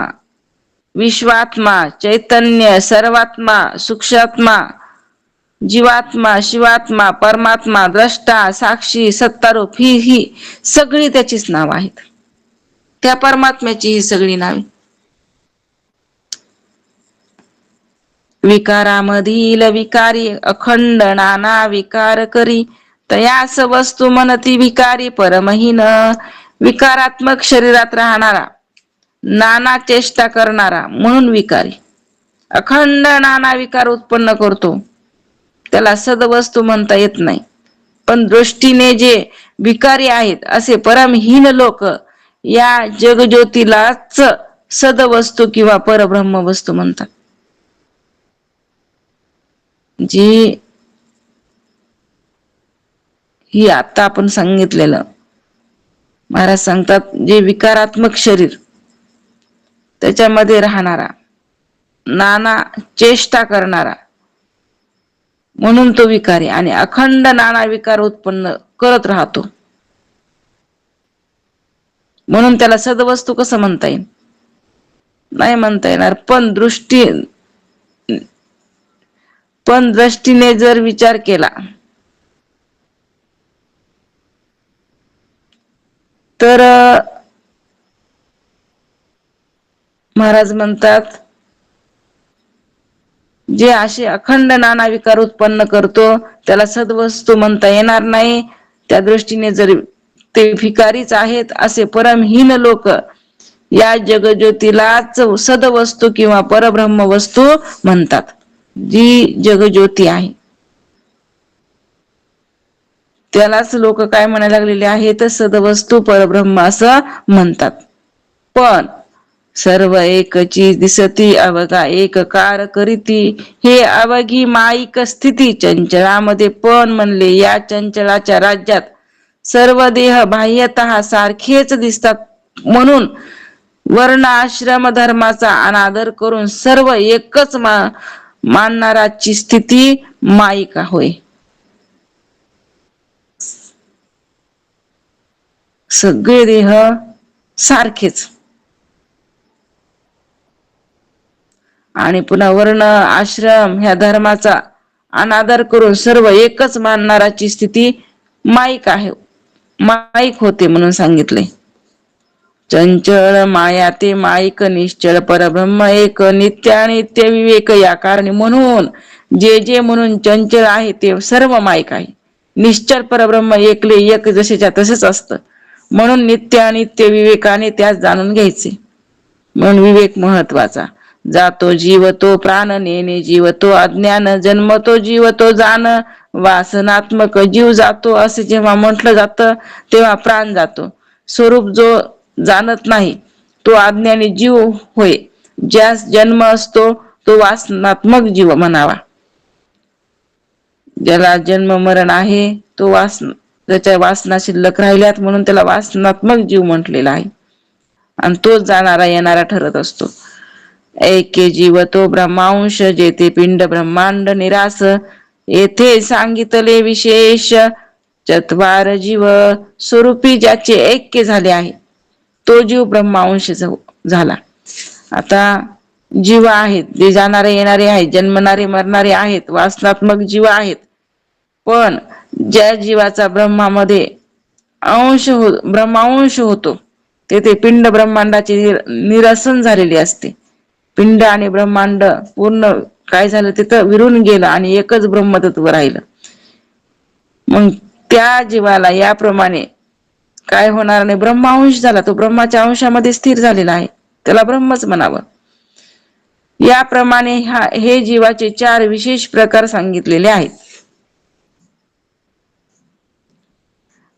विश्वात्मा, चैतन्य सर्वात्मा, सूक्ष्मात्मा, जीवात्मा, शिवात्मा, परमात्मा, द्रष्टा साक्षी सत्तारूप, ही सगळी त्याचीच नाव आहेत. त्या परमात्म्याची ही सगळी नावे. विकारामधील विकारी अखंड नाना विकार करी, तयास वस्तू मनती विकारी परमहीन. विकारात्मक शरीरात राहणारा, नाना चेष्टा करणारा म्हणून विकारी. अखंड नाना विकार उत्पन्न करतो, त्याला सदवस्तू म्हणता येत नाही. पण दृष्टीने जे विकारी आहेत असे परमहीन लोक या जगज्योतीलाच सदवस्तू किंवा परब्रह्म वस्तू म्हणतात. जी ही आता आपण सांगितलेलं, महाराज सांगतात जे विकारात्मक शरीर त्याच्यामध्ये राहणारा, नाना चेष्टा करणारा म्हणून तो विकारी, आणि अखंड नाना विकार उत्पन्न करत राहतो म्हणून त्याला सदवस्तू कसं म्हणता येईल, नाही म्हणता येणार. पण दृष्टीने जर विचार केला तर महाराज म्हणतात जे असे अखंड नाना विकार उत्पन्न करतो त्याला सद्वस्तू म्हणता येणार नाही. त्या दृष्टीने जर ते भिकारीच आहेत असे परमहीन लोक या जगज्योतीलाच सदवस्तू किंवा परब्रह्म वस्तू म्हणतात. जी जगज्योती आहे त्यालाच लोक काय म्हणायला लागलेले आहेत, सदवस्तू परब्रह्म असं म्हणतात. पण सर्व एकची दिसती अवघा एक कार करीती, हे अवघी माईक स्थिती चंचलामध्ये पण म्हणले. या चंचलाच्या राज्यात सर्व देह बाह्यतः सारखेच दिसतात, म्हणून वर्ण आश्रम धर्माचा अनादर करून सर्व एकच मानणाराची स्थिती माईका होय. सगळे देह सारखेच, आणि पुन्हा वर्ण आश्रम ह्या धर्माचा अनादर करून सर्व एकच मानणाराची स्थिती माईक आहे, माईक होते म्हणून सांगितले. चंचल माया ते माईक निश्चल परब्रह्म एक, नित्य अनित्य विवेक या कारणे. म्हणून जे जे म्हणून चंचल आहे ते सर्व माईक आहे. निश्चल परब्रह्म एकले एक जसेच्या तसेच असतं, म्हणून नित्य अनित्य विवेकाने त्यास जाणून घ्यायचे. म्हणून विवेक महत्वाचा. जातो जीव तो प्राण नेणे जीव तो अज्ञान, जन्मतो जीव तो जाण वासनात्मक जीव जातो असे जेव्हा म्हटलं जातं तेव्हा प्राण जातो. स्वरूप जो जाणत नाही तो अज्ञानी जीव होय. ज्यास जन्म असतो तो वासनात्मक जीव म्हणावा. ज्याला जन्म मरण आहे तो त्याच्या वासना शिल्लक राहिल्यात म्हणून त्याला वासनात्मक जीव म्हटलेला आहे, आणि तोच जाणारा येणारा ठरत असतो. ऐके जीव तो ब्रह्मांश जेथे पिंड ब्रह्मांड निरास, येथे सांगितले विशेष चत्वार जीव स्वरूपी ज्याचे ऐक्य झाले आहे तो जीव ब्रह्मांश झाला. आता जीव आहेत जे जाणारे येणारे आहेत, जन्मणारे मरणारे आहेत, वासनात्मक जीव आहेत. पण ज्या जीवाचा ब्रह्मामध्ये ब्रह्मांश होतो तेथे पिंड ब्रह्मांडाचे निरसन झालेले असते. पिंड आणि ब्रह्मांड पूर्ण काय झालं तिथं विरून गेलं आणि एकच ब्रह्मतत्व राहिलं. मग त्या जीवाला याप्रमाणे काय होणार नाही, ब्रह्मांश झाला, तो ब्रह्माच्या अंशामध्ये स्थिर झालेला आहे, त्याला ब्रह्मच म्हणावं. याप्रमाणे हे जीवाचे 4 विशेष प्रकार सांगितलेले आहेत.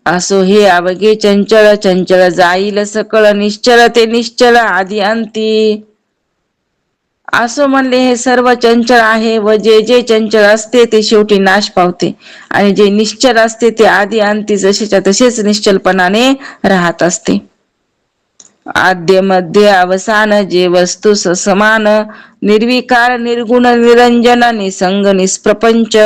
असो हे अवघे चंचल, चंचल जाईल सकळ, निश्चल ते निश्चल आदी अंती. असो म्हणले हे सर्व चंचल आहे व जे जे चंचल असते ते शेवटी नाश पावते, आणि जे निश्चल असते ते आदी अंती जसेच्या तसेच निश्चलपणाने राहत असते. आद्य मध्य अवसान जे वस्तू समान, निर्विकार निर्गुण निरंजन निसंग निष्प्रपंच.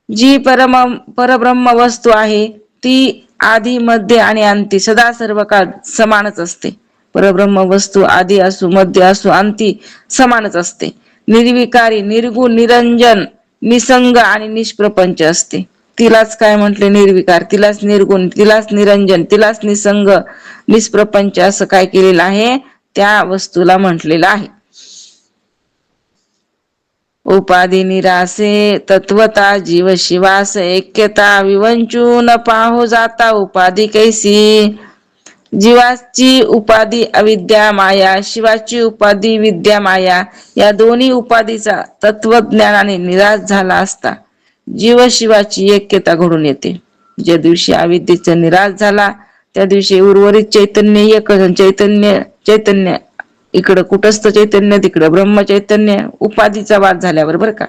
जी परब्रह्म वस्तू आहे ती आधी मध्ये आणि अंती सदा सर्व काळ समानच असते. परब्रह्म वस्तू आधी असो मध्य असो अंती समानच असते. निर्विकारी निर्गुण निरंजन निसंग आणि निष्प्रपंच असते. तिलाच काय म्हटले? निर्विकार, तिलाच निर्गुण, तिलाच निरंजन, तिलाच निसंग निष्प्रपंच असं काय केलेलं आहे? त्या वस्तूला म्हटलेलं आहे. उपाधी निरासे तत्वता जीव शिवास ऐक्यता विवंचून पाहो जाता उपाधी कैसी. जीवाची उपाधी अविद्या माया, शिवाची उपाधी विद्या माया, या दोन्ही उपाधीचा तत्वज्ञानाने निराश झाला असता जीव शिवाची ऐक्यता घडून येते. ज्या दिवशी अविद्येचा निराश झाला त्या दिवशी उर्वरित चैतन्य एक, चैतन्य इकडं कुटस्थ चैतन्य, तिकडं ब्रह्म चैतन्य, उपाधीचा वाद झाल्यावर बरं का,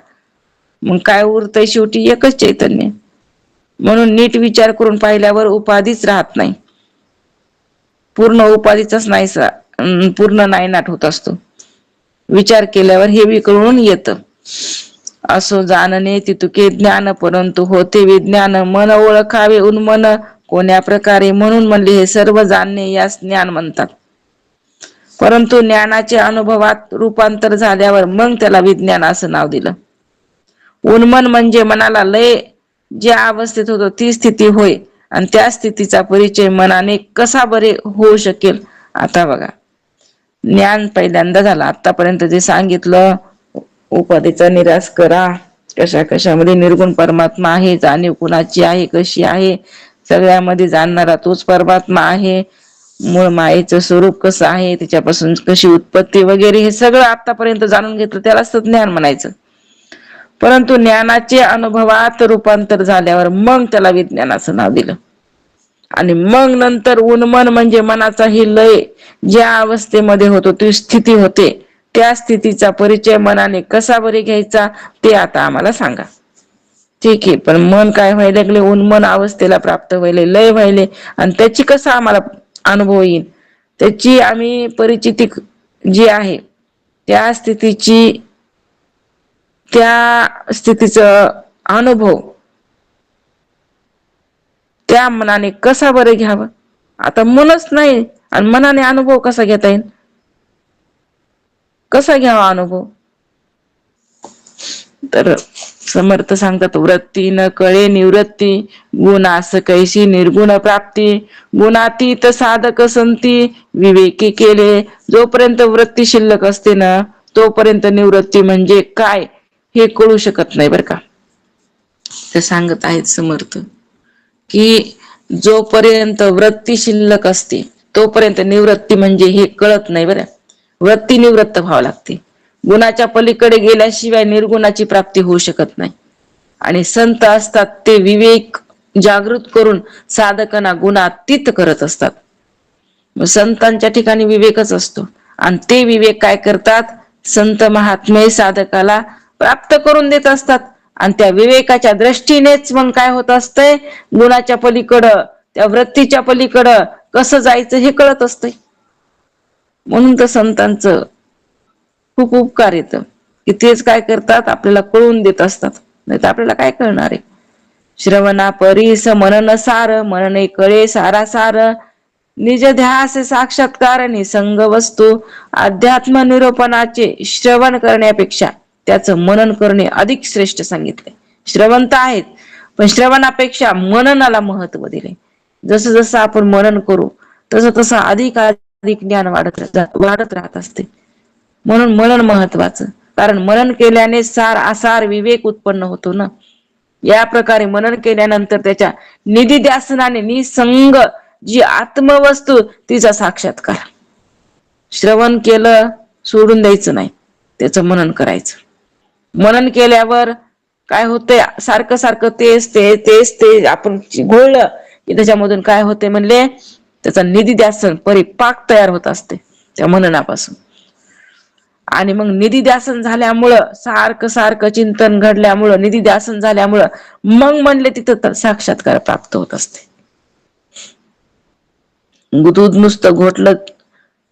मग काय उरतंय? शेवटी एकच चैतन्य. म्हणून नीट विचार करून पाहिल्यावर उपाधीच राहत नाही, पूर्ण उपाधीचाच नाहीसा पूर्ण नायनाट होत असतो. विचार केल्यावर हे विकळून येतं. असो जाणणे तितुके ज्ञान, परंतु होते विज्ञान मन ओळखावे उन्मन कोण्या प्रकारे. म्हणून म्हणले हे सर्व जाणणे यास ज्ञान म्हणतात. परंतु ज्ञानाचे अनुभवात रूपांतर झाल्यावर मग त्याला विज्ञान असं नाव दिलं. उन्मन म्हणजे मनाला लय ज्या अवस्थेत होतो ती स्थिती होय, आणि त्या स्थितीचा परिचय मनाने कसा बरे होऊ शकेल? आता बघा, ज्ञान पहिल्यांदा झालं. आतापर्यंत जे सांगितलं, उपाधीचा निराश करा, कशा कशामध्ये निर्गुण परमात्मा आहे, जाणीव कुणाची आहे, कशी आहे, सगळ्यामध्ये जाणणारा तोच परमात्मा आहे. मूळ मायेचं स्वरूप कसं आहे, त्याच्यापासून कशी उत्पत्ती वगैरे, हे सगळं आतापर्यंत जाणून घेतलं, त्यालाच तर ज्ञान म्हणायचं. परंतु ज्ञानाचे अनुभवात रूपांतर झाल्यावर मग त्याला विज्ञानाचं नाव दिलं. आणि मग नंतर उन्मन म्हणजे मनाचा ही लय ज्या अवस्थेमध्ये होतो ती स्थिती होते, त्या स्थितीचा परिचय मनाने कसा बरे घ्यायचा ते आता आम्हाला सांगा. ठीक आहे, पण मन काय व्हायला लागले? उन्मन अवस्थेला प्राप्त व्हायले, लय व्हायले, आणि त्याची कसा आम्हाला अनुभव येईल? त्याची आम्ही परिचिती जी आहे त्या स्थितीचा अनुभव त्या मनाने कसा बरं घ्यावं? आता मनच नाही आणि मनाने अनुभव कसा घेता येईल? कसा घ्यावा अनुभव? तर समर्थ सांगतात, वृत्ती न कळे निवृत्ती, गुणास कैसी निर्गुण प्राप्ती, गुणातीत साधक संती विवेकी केले. जोपर्यंत वृत्ती शिल्लक असते ना तोपर्यंत निवृत्ती म्हणजे काय हे कळू शकत नाही बरं का. ते सांगत आहेत समर्थ की जोपर्यंत वृत्ती शिल्लक असते तोपर्यंत निवृत्ती म्हणजे हे कळत नाही बरं. वृत्ती निवृत्त व्हावं लागते. गुणाच्या पलीकडे गेल्याशिवाय निर्गुणाची प्राप्ती होऊ शकत नाही. आणि संत असतात ते विवेक जागृत करून साधकांना गुणातीत करत असतात. संतांच्या ठिकाणी विवेकच असतो आणि ते विवेक काय करतात? संत महात्मे साधकाला प्राप्त करून देत असतात. आणि त्या विवेकाच्या दृष्टीनेच मग काय होत असतंय? गुणाच्या पलीकडं, त्या वृत्तीच्या पलीकडं कसं जायचं हे कळत असतंय. म्हणून तर संतांचं खूप उपकार येतं की तेच काय करतात? आपल्याला कळून देत असतात. नाही तर आपल्याला काय कळणार आहे? श्रवणा परीस मनन सार, मनने कळे सारा सार, निज ध्यास साक्षात्कार निसंग वस्तू. अध्यात्म निरूपणाचे श्रवण करण्यापेक्षा त्याचं मनन करणे अधिक श्रेष्ठ सांगितले. श्रवण तर आहेत, पण श्रवणापेक्षा मननाला महत्व दिले. जसं जसं आपण मनन करू तसं तसं अधिक ज्ञान वाढत राहत असते. म्हणून मनन महत्वाचं, कारण मनन केल्याने सार आसार विवेक उत्पन्न होतो ना. या प्रकारे मनन केल्यानंतर त्याच्या निधिध्यासनाने निसंग जी आत्मवस्तू तिचा साक्षात्कार. श्रवण केलं सोडून द्यायचं नाही, त्याचं मनन करायचं. मनन केल्यावर काय होतंय, सारखं सारखं तेच ते आपण घोळलं की त्याच्यामधून काय होते म्हणले, त्याचा निधिध्यासन परिपाक तयार होत असते त्या मननापासून. आणि मग निधिध्यासन झाल्यामुळं, सारखं सारखं चिंतन घडल्यामुळं, निधिध्यासन झाल्यामुळं मग म्हणले तिथं साक्षात्कार प्राप्त होत असते. दूध नुसतं घोटलं,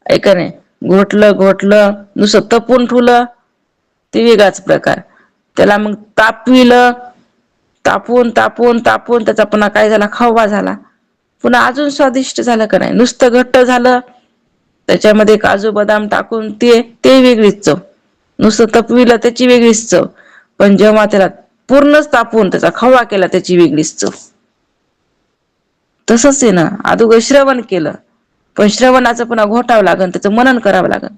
ऐका नाही, घोटलं नुसतं तपून ठुलं ते वेगळाच प्रकार. त्याला मग तापविलं, तापून त्याचा पुन्हा काय झाला, खवा झाला. पुन्हा अजून स्वादिष्ट झालं का नाही. नुसतं घट्ट झालं, त्याच्यामध्ये काजू बदाम टाकून ते वेगळीच चव. नुसतं तपविलं त्याची वेगळीच चव. पण जेव्हा त्याला पूर्णच तापून त्याचा खवा केला त्याची वेगळीच चव. तसंच आहे ना, अगोदर श्रवण केलं, पण श्रवणाचं पुन्हा घोटावं लागन, त्याचं मनन करावं लागन.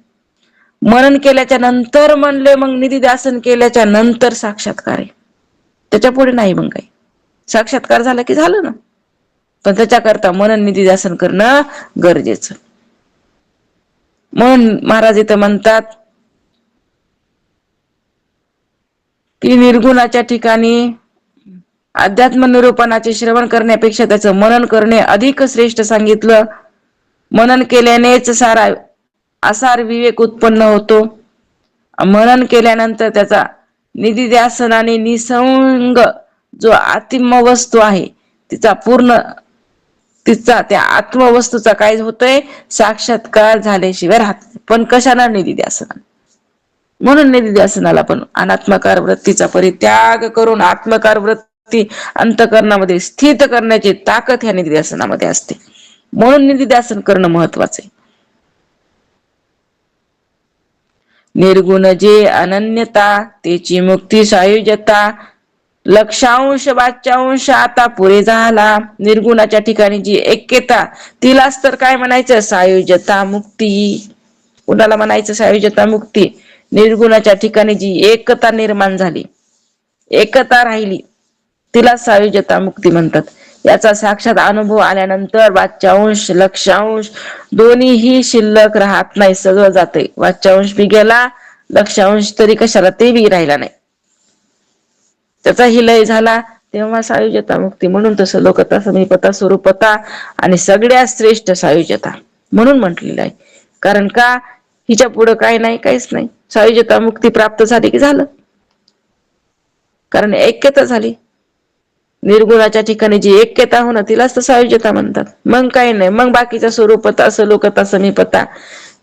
मनन केल्याच्या नंतर म्हणले, मग निधिध्यासन केल्याच्या नंतर साक्षात्कार आहे. त्याच्या पुढे नाही मग काही. साक्षात्कार झाला की झालं ना, पण त्याच्याकरता मनन निधिध्यासन करणं गरजेचं. म्हणून महाराज इथं म्हणतात की निर्गुणाच्या ठिकाणी अध्यात्म निरूपणाचे श्रवण करण्यापेक्षा त्याचं मनन करणे अधिक श्रेष्ठ सांगितलं. मनन केल्यानेच असार विवेक उत्पन्न होतो. मनन केल्यानंतर त्याचा निधिध्यासन आणि निसंग जो आत्मवस्तू आहे तिचा त्या आत्मवस्तूचा काय होतोय, साक्षात्कार झाल्याशिवाय राहत. पण कशाला, निधिध्यासनाला. म्हणून निधिध्यासनाला पण अनात्मकार वृत्तीचा परित्याग करून आत्मकार वृत्ती अंतःकरणामध्ये स्थित करण्याची ताकद ह्या निधिध्यासनामध्ये असते. म्हणून निधिध्यासन करणं महत्वाचं आहे. निर्गुण जे अनन्यता, त्याची मुक्ती सायुज्यता, लक्षांश वाच्यांश आता पुरे झाला. निर्गुणाच्या ठिकाणी जी ऐक्यता, तिलाच तर काय म्हणायचं, सायुज्यता मुक्ती. कुणाला म्हणायचं सायुज्यता मुक्ती? निर्गुणाच्या ठिकाणी जी एकता निर्माण झाली, एकता राहिली, तिला सायुज्यता मुक्ती म्हणतात. याचा साक्षात अनुभव आल्यानंतर वाच्यांश लक्षांश दोन्हीही शिल्लक राहत नाही, सगळं जाते. वाच्यांश बी गेला, लक्षांश तरी कशाला, ते बी राहिला नाही. त्याचा हि लय झाला तेव्हा सायुज्यता मुक्ती. म्हणून तसं लोकता समीपता स्वरूपता आणि सगळ्यात श्रेष्ठ सायुज्यता म्हणून म्हटलेलं आहे. कारण का, हिच्या पुढं काय नाही, काहीच नाही. सायुज्यता मुक्ती प्राप्त झाली की झालं, कारण ऐक्यता झाली. निर्गुणाच्या ठिकाणी जी ऐक्यता होणं, तिलाच तर सायुज्यता म्हणतात. मग काही नाही, मग बाकीच्या स्वरूपता सलोकता समीपता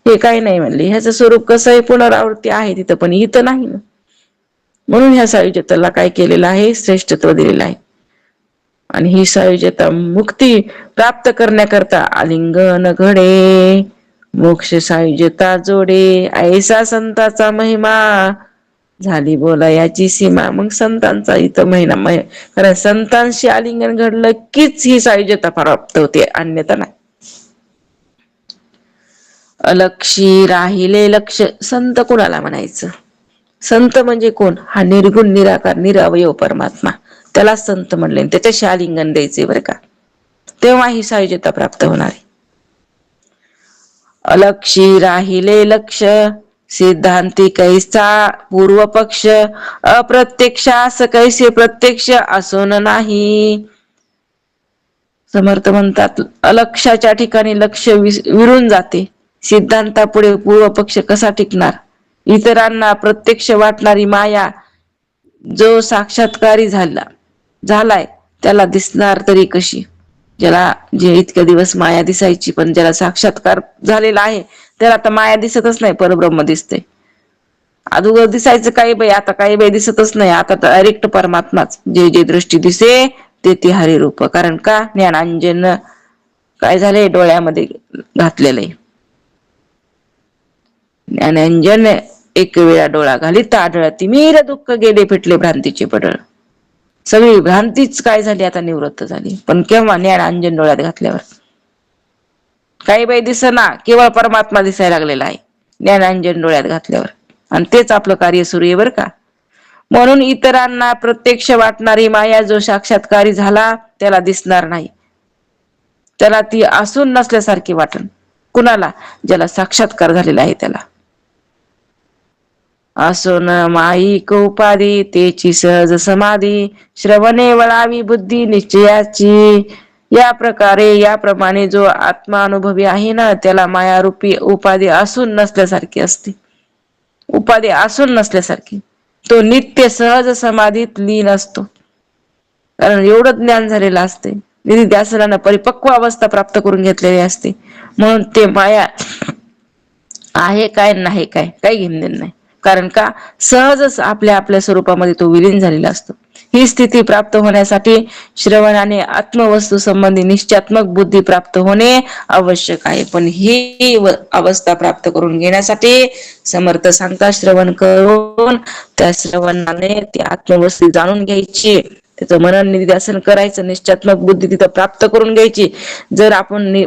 हे काही नाही म्हणले. ह्याचं स्वरूप कसं आहे, पुनरावृत्ती आहे तिथं, पण इथं नाही ना. म्हणून ह्या सायुज्यतेला काय केलेलं आहे, श्रेष्ठत्व दिलेलं आहे. आणि ही सायुज्यता मुक्ती प्राप्त करण्याकरता आलिंगन घडे, मोक्ष सायुज्यता जोडे, ऐसा संतांचा महिमा, झाली बोला याची सीमा. मग संतांचा इथं महिना, कारण संतांशी आलिंगन घडलं कीच ही सायुज्यता प्राप्त होते, अन्यथा नाही. अलक्षी राहिले लक्ष, संत कुणाला म्हणायचं? संत म्हणजे कोण? हा निर्गुण निराकार निरवयव परमात्मा, त्याला संत म्हणले. त्याच्याशी आलिंगन द्यायचे बरं का, तेव्हा ही सायुज्यता प्राप्त होणार आहे. अलक्षी राहिले लक्ष, सिद्धांती कैसा पूर्व पक्ष, अप्रत्यक्षास कैसे प्रत्यक्ष असून नाही. समर्थ म्हणतात, अलक्षाच्या ठिकाणी लक्ष विरून जाते. सिद्धांतापुढे पूर्व पक्ष कसा टिकणार? इतरांना प्रत्यक्ष वाटणारी माया जो साक्षात्कारी झालाय त्याला दिसणार तरी कशी? जे इतक्या दिवस माया दिसायची, पण ज्याला साक्षात्कार झालेला आहे त्याला आता माया दिसतच नाही, परब्रह्म दिसते. अगोदर दिसायचं काही बाई, आता काही बाई दिसतच नाही. आता डायरेक्ट परमात्माच, जे दृष्टी दिसे ते हरिरूप. कारण का, ज्ञानांजन काय झाले, डोळ्यामध्ये घातलेलं आहे. ज्ञानांजन एक वेळा डोळा घाली आढळती, मीर दुःख गेले फिटले भ्रांतीचे पडळ. सगळी भ्रांतीच काय झाली, आता निवृत्त झाली. पण केव्हा? ज्ञानांजन डोळ्यात घातल्यावर. काही बाई दिसना, केवळ परमात्मा दिसायला लागलेला आहे ज्ञानांजन डोळ्यात घातल्यावर. आणि तेच आपलं कार्य सुरू आहे बरं का. म्हणून इतरांना प्रत्यक्ष वाटणारी माया जो साक्षात्कारी झाला त्याला दिसणार नाही, त्याला ती असून नसल्यासारखी वाटन. कुणाला? ज्याला साक्षात्कार झालेला आहे त्याला. असोन माईक उपाधी तेची सहज समाधी श्रवणे वळावी बुद्धी निश्चयाची. या प्रकारे याप्रमाणे जो आत्मानुभवी आहे ना त्याला मायारूपी उपाधी असून नसल्यासारखी असते. उपाधी असून नसल्यासारखी तो नित्य सहज समाधीत लीन असतो. कारण एवढं ज्ञान झालेलं असते. निधिध्यासनानं परिपक्व अवस्था प्राप्त करून घेतलेली असते. म्हणून ते माया आहे काय नाही काय काही घेणं देणं नाही. कारण का सहजच आपल्या आपल्या स्वरूपामध्ये तो विलीन झालेला असतो. ही स्थिती प्राप्त होण्यासाठी श्रवणाने आत्मवस्तू संबंधी निश्चयात्मक बुद्धी प्राप्त होणे आवश्यक आहे. पण ही अवस्था प्राप्त करून घेण्यासाठी समर्थ सांगता श्रवण करून त्या श्रवणाने ती आत्मवस्तू जाणून घ्यायची. त्याचं मनन निधिध्यासन करायचं. निश्चयात्मक बुद्धी तिथं प्राप्त करून घ्यायची. जर आपण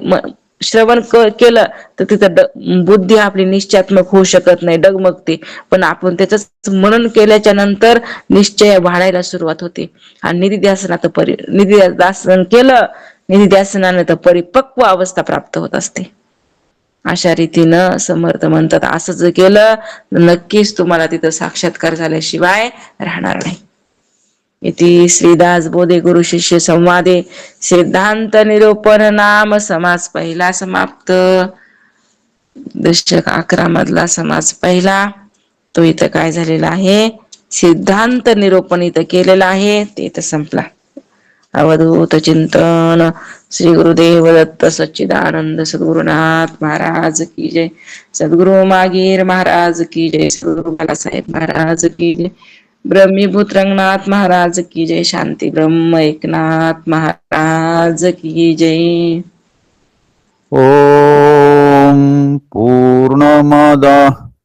श्रवण केलं तर तिथं बुद्धी आपली निश्चयात्मक होऊ शकत नाही, डगमगते. पण आपण त्याच मनन केल्याच्या नंतर निश्चय वाढायला सुरुवात होते. आणि निधिध्यासनात निधिध्यासन केलं निधिध्यासनाने तर परिपक्व अवस्था प्राप्त होत असते. अशा रीतीनं समर्थ म्हणतात असं जर केलं नक्कीच तुम्हाला तिथं साक्षात्कार झाल्याशिवाय राहणार नाही. इति श्रीदास बोधे गुरु शिष्य संवादे सिद्धांत निरूपण नाम समास पहिला समाप्त. दशक 11 मधला समास पहिला तो इथं काय झालेला आहे, सिद्धांत निरूपण इथं केलेला आहे, ते इथं संपला. अवधूत चिंतन श्री गुरुदेव दत्त सच्चिदानंद सद्गुरुनाथ महाराज की जय. सद्गुरु मागीर महाराज की जय. सद्गुरु बालासाहेब महाराज की जय. ब्रह्मीभूत रंगनाथ महाराज की जय. शांती ब्रह्म एकनाथ महाराज की जय. ओम पूर्णमद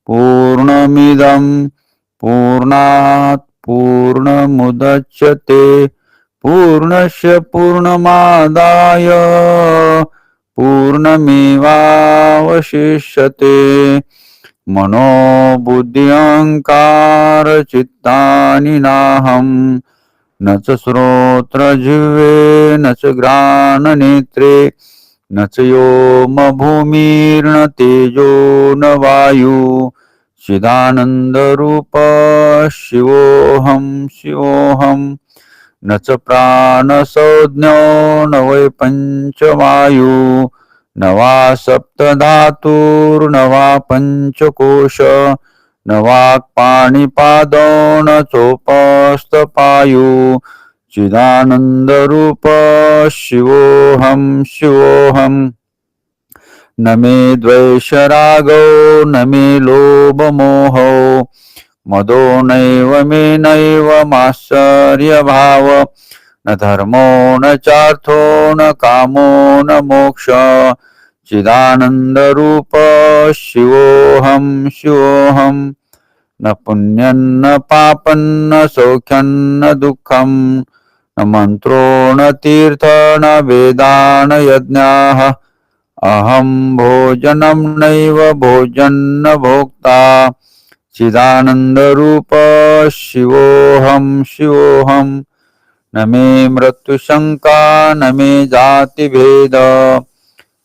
पूर्णमिदं पूर्णात् पूर्णमुदच्यते पूर्णस्य पूर्णमादाय पूर्णमेवावशिष्यते. मनोबुद्ध्यंकार चित्तानि नाहं न च श्रोत्रजिह्वे न च घ्राणनेत्रे न च व्योम भूमिर्न तेजो न वायु चिदानन्दरूप शिवोऽहं शिवोऽहं. न च प्राणसंज्ञो न वै पञ्चवायु न वा सप्तधातुर्न वा पञ्चकोश न वाक्पाणिपादो न चोपस्थपायु चिदानन्दरूप शिवोऽहं शिवोऽहं. न मे द्वेषरागो न मे लोभमोहो मदो नैव मे नैव मात्सर्यभाव न धर्मो न चार्थो न कामो न मोक्ष चिदानन्दरूप शिवोऽहं शिवोऽहं. न पुण्यं न पापं न सौख्यं न दुःखं न मन्त्रो न तीर्थ न वेदा न यज्ञाः अहं भोजनं नैव भोजनं न भोक्ता चिदानन्दरूप शिवोऽहं शिवोऽहं. न मे मृत्युशङ्का न मे जातिभेद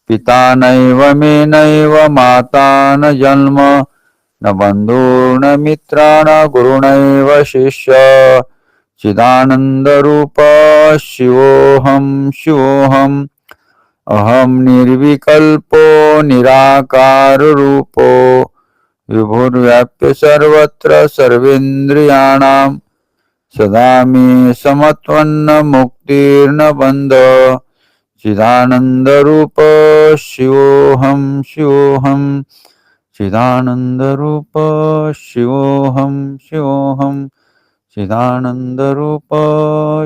पिता नैव मे नैव माता न जन्म न बन्धु न मित्र न गुरुणैव शिष्य चिदानन्दरूप शिवोऽहं शिवोऽहं. अहं निर्विकल्पो निराकाररूपो विभुर्व्याप्य सर्वत्र सर्वेन्द्रियाणां सदा मे समत्वन्न मुक्तिर्न बन्ध चिदानन्दरूप शिवोऽहं शिवोऽहं. चिदानन्दरूप शिवोऽहं शिवोऽहं. चिदानन्दरूप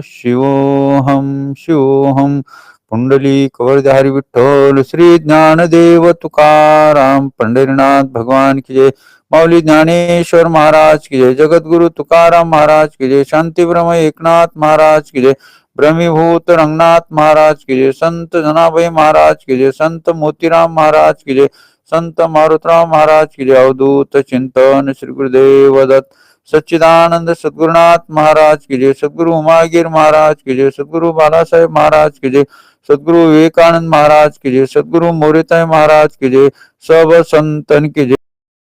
शिवोऽहं शिवोऽहं. पुंडलिक वरदारी विठ्ठल श्री ज्ञानदेव तुकाराम पंढरीनाथ भगवान की जय. माऊली ज्ञानेश्वर महाराज की जय. जगद्गुरु तुकाराम महाराज की जय. शांती ब्रह्म एकनाथ महाराज की जय. ब्रह्मीभूत रंगनाथ महाराज की जय. संत जनाबाई महाराज की जय. संत मोतीराम महाराज की जय. संत मारुतराव महाराज की जय. अवधूत चिंतन श्री गुरुदेव दत्त सच्चिदानंद सद्गुरुनाथ महाराज की जय. सद्गुरु उमागिर महाराज की जय. सद्गुरु बालासाहेब महाराज की जय. सद्गुरु विवेकानंद महाराज की जय. सद्गुरु मोरेताई महाराज की जय. सब संतन की जय.